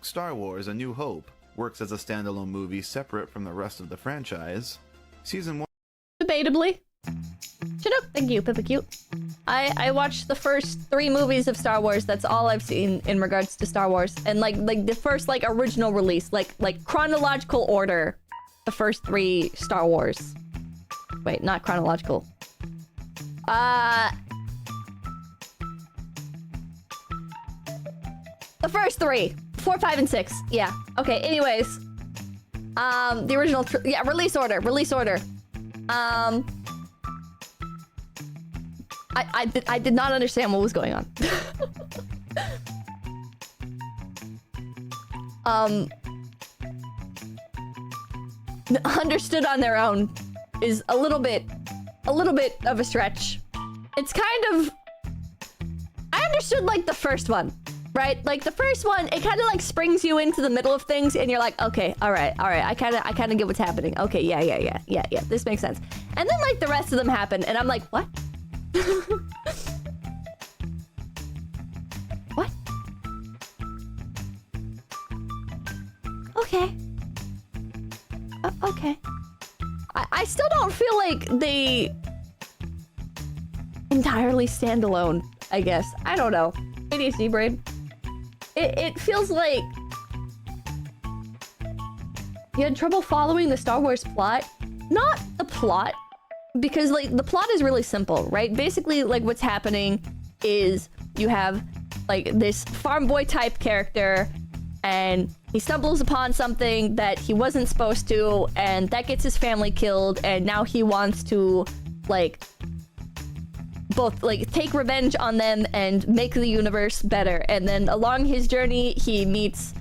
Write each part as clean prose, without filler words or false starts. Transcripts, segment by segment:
Star Wars: A New Hope works as a standalone movie separate from the rest of the franchise. Season 1... Debatably. Shut up. Thank you, Pippa Cute. I watched the first 3 movies of Star Wars. That's all I've seen in regards to Star Wars. And like the first like original release, like chronological order. The first 3 Star Wars. Wait, not chronological. The first 3. 4, 5, and 6. Yeah. Okay, anyways. The original... yeah, release order. Release order. I did not understand what was going on. Understood on their own is a little bit of a stretch. It's kind of... I understood like the first one, right? Like the first one, it kind of like springs you into the middle of things and you're like, okay, all right. I kind of get what's happening. Okay, yeah. This makes sense. And then like the rest of them happen and I'm like, what? What? Okay. Okay. I still don't feel like they entirely stand alone, I guess. I don't know. ADHD brain. It feels like you had trouble following the Star Wars plot. Not the plot, because like the plot is really simple, right? Basically, like what's happening is you have like this farm boy type character and he stumbles upon something that he wasn't supposed to and that gets his family killed and now he wants to like both like take revenge on them and make the universe better. And then along his journey he meets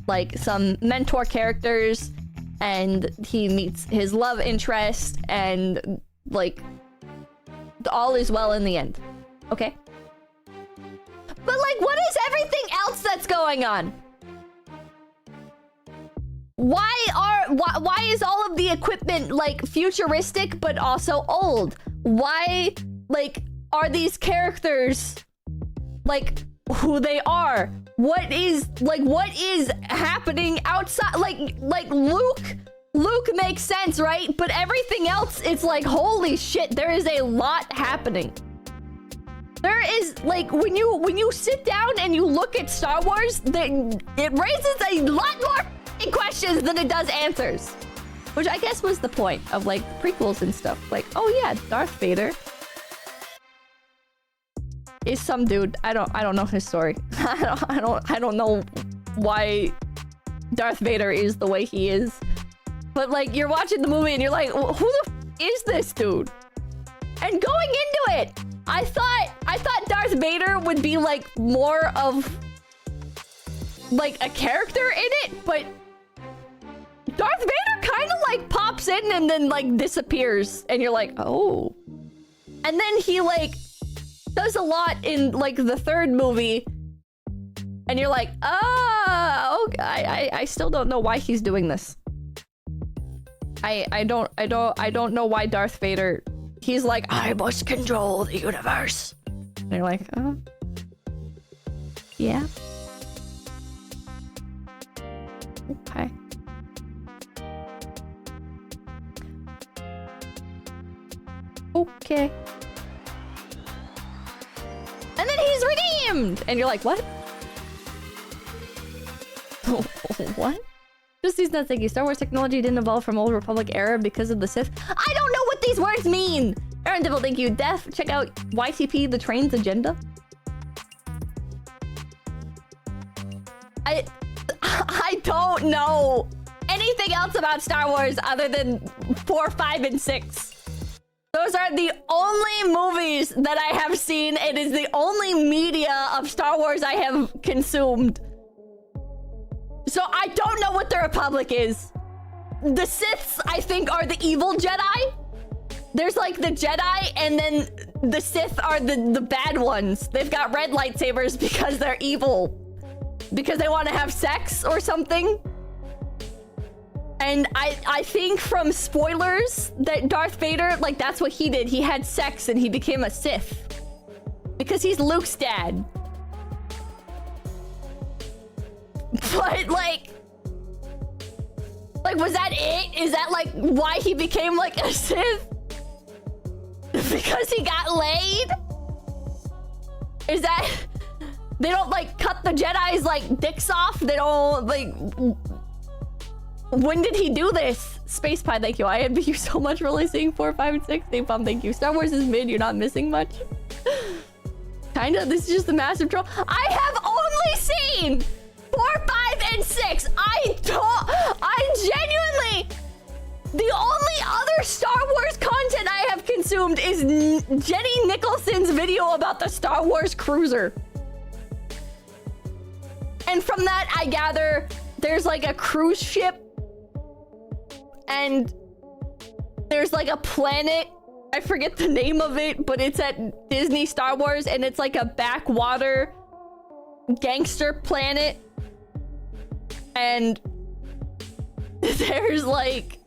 like some mentor characters and he meets his love interest and like all is well in the end. Okay? But like what is everything else that's going on? Why is all of the equipment like futuristic but also old? Why like are these characters like who they are? What is happening outside? Like Luke makes sense, right? But everything else, it's like, holy shit, there is a lot happening. There is, like, when you sit down and you look at Star Wars, it raises a lot more questions than it does answers. Which I guess was the point of, like, prequels and stuff. Like, oh yeah, Darth Vader is some dude. I don't know his story. I don't know why Darth Vader is the way he is. But like you're watching the movie and you're like, who the f is this dude? And going into it, I thought Darth Vader would be like more of like a character in it, but Darth Vader kind of like pops in and then like disappears and you're like, oh. And then he like does a lot in like the 3rd movie and you're like, oh, okay. I still don't know why he's doing this. I don't know why Darth Vader, he's like, I must control the universe. And you're like, oh. Yeah. Okay. Okay. And then he's redeemed! And you're like, what? What? Just these nuts, thank you. Star Wars technology didn't evolve from Old Republic era because of the Sith. I don't know what these words mean! Aaron Devil, thank you. Def, check out YTP, the train's agenda. I don't know anything else about Star Wars other than 4, 5, and 6. Those are the only movies that I have seen. It is the only media of Star Wars I have consumed. So I don't know what the Republic is. The Siths, I think, are the evil Jedi. There's like the Jedi, and then the Sith are the bad ones. They've got red lightsabers because they're evil. Because they want to have sex or something. And I think from spoilers that Darth Vader, like that's what he did. He had sex and he became a Sith. Because he's Luke's dad. But like, was that it? Is that like why he became like a Sith? Because he got laid? Is that they don't like cut the Jedi's like dicks off? They don't like. When did he do this? Space Pie, thank you. I envy you so much for only seeing 4, 5, and 6. Napalm, thank you. Star Wars is mid. You're not missing much. Kinda. This is just a massive troll. I have only seen 4, 5, and 6. I genuinely. The only other Star Wars content I have consumed is Jenny Nicholson's video about the Star Wars cruiser. And from that, I gather there's like a cruise ship. And there's like a planet. I forget the name of it, but it's at Disney Star Wars. And it's like a backwater gangster planet. And there's like...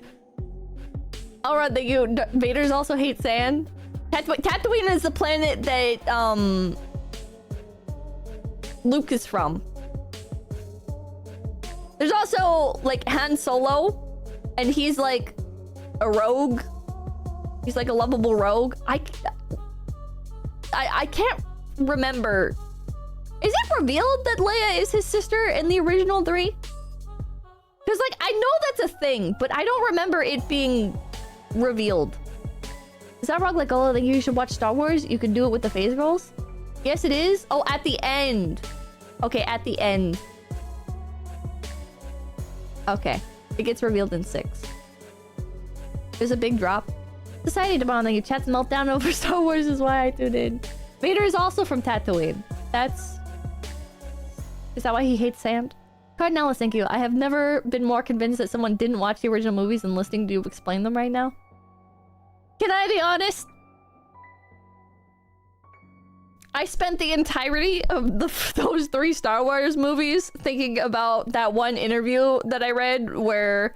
Alright, thank you. Vaders also hate sand. Tatooine is the planet that Luke is from. There's also like Han Solo, and he's like a rogue. He's like a lovable rogue. I can't remember. Is it revealed that Leia is his sister in the original 3? Because like I know that's a thing, but I don't remember it being revealed. Is that wrong? Like, oh, like you should watch Star Wars? You can do it with the phase rolls? Yes, it is. Oh, at the end. Okay, at the end. Okay. It gets revealed in 6. There's a big drop. Society to bond. Like, your chat's meltdown over Star Wars is why I tuned in. Vader is also from Tatooine. Is that why he hates sand? Cardinellis, thank you. I have never been more convinced that someone didn't watch the original movies than listening to you explain them right now. Can I be honest? I spent the entirety of those 3 Star Wars movies thinking about that one interview that I read where...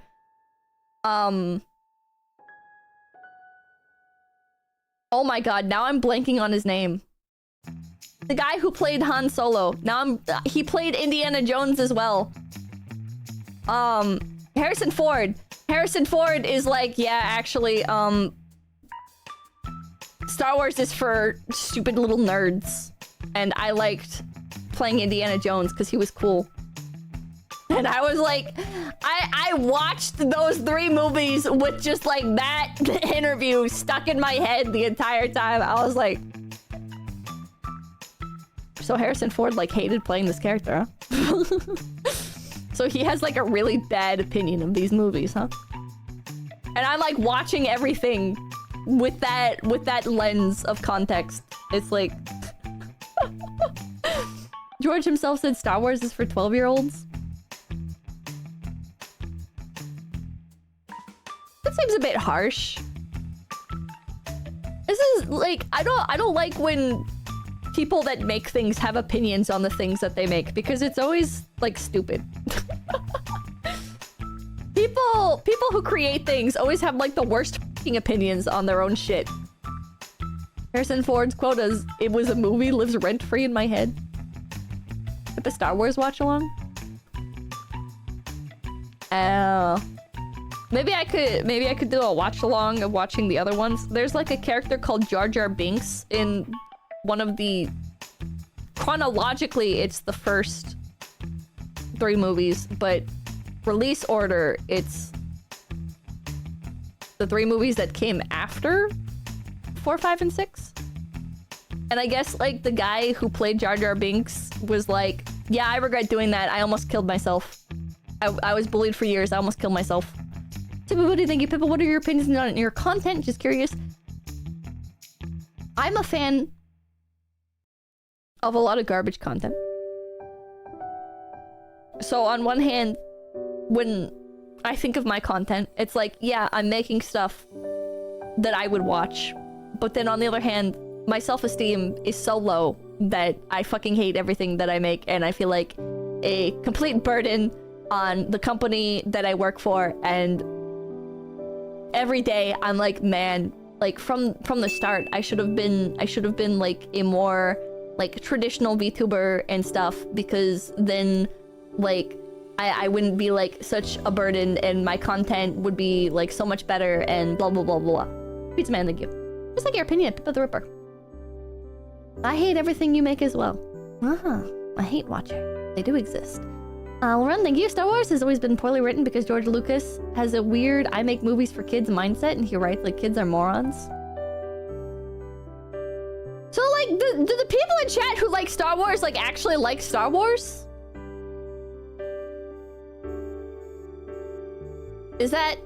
Oh my god, now I'm blanking on his name. The guy who played Han Solo. He played Indiana Jones as well. Harrison Ford. Harrison Ford is like, yeah, actually, Star Wars is for stupid little nerds. And I liked playing Indiana Jones because he was cool. And I was like, I watched those 3 movies with just like that interview stuck in my head the entire time. I was like... So Harrison Ford like hated playing this character, huh? So he has like a really bad opinion of these movies, huh? And I'm like watching everything with that lens of context. It's like... George himself said Star Wars is for 12-year-olds. That seems a bit harsh. This is like, I don't like when people that make things have opinions on the things that they make, because it's always like stupid. People who create things always have like the worst f***ing opinions on their own shit. Harrison Ford's quote is, "It was a movie, lives rent-free in my head." At the Star Wars watch along? Oh. Maybe I could do a watch along of watching the other ones. There's like a character called Jar Jar Binks in one of the... Chronologically, it's the first 3 movies, but release order, it's the 3 movies that came after 4, 5, and 6. And I guess like the guy who played Jar Jar Binks was like, yeah, I regret doing that. I almost killed myself. I was bullied for years. I almost killed myself. Pippa, what do you think? Pippa, what are your opinions on your content? Just curious. I'm a fan of a lot of garbage content. So on one hand, when I think of my content, it's like, yeah, I'm making stuff that I would watch. But then on the other hand, my self-esteem is so low that I fucking hate everything that I make, and I feel like a complete burden on the company that I work for. And every day I'm like, man, like from the start, I should have been like a more like traditional VTuber and stuff, because then like I wouldn't be like such a burden and my content would be like so much better and blah blah blah blah. Pizza Man, thank you. Just like your opinion, Pippa the Ripper. I hate everything you make as well. I hate Watcher. They do exist. Lauren, thank you. Star Wars has always been poorly written because George Lucas has a weird I make movies for kids mindset and he writes like kids are morons. So like, do the people in chat who like Star Wars like actually like Star Wars? Is that...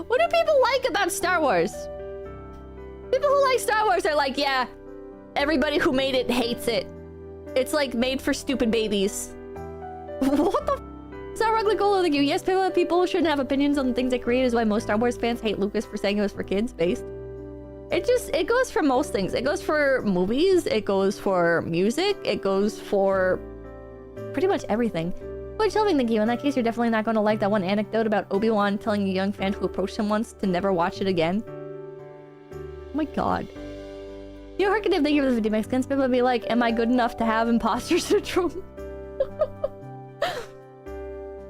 What do people like about Star Wars? People who like Star Wars are like, yeah, everybody who made it hates it. It's like made for stupid babies. What the f? Star Ugly Golo, thank you. Yes, people shouldn't have opinions on the things they create is why most Star Wars fans hate Lucas for saying it was for kids based. It goes for most things. It goes for movies, it goes for music, it goes for pretty much everything. But Shelving, thank you. In that case, you're definitely not going to like that one anecdote about Obi-Wan telling a young fan who approached him once to never watch it again. Oh my god. Yo, Hercative, thank you for the 50 Mexicans. People would be like, am I good enough to have imposter syndrome?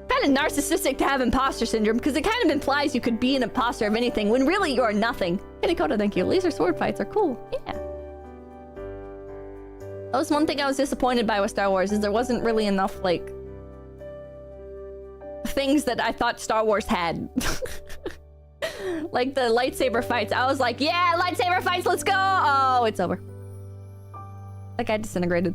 Kind of narcissistic to have imposter syndrome, because it kind of implies you could be an imposter of anything, when really you're nothing. Kenny thank you. Laser sword fights are cool. Yeah. That was one thing I was disappointed by with Star Wars, is there wasn't really enough, like... things that I thought Star Wars had. Like the lightsaber fights. I was like, yeah, lightsaber fights, let's go! Oh, it's over. That guy disintegrated.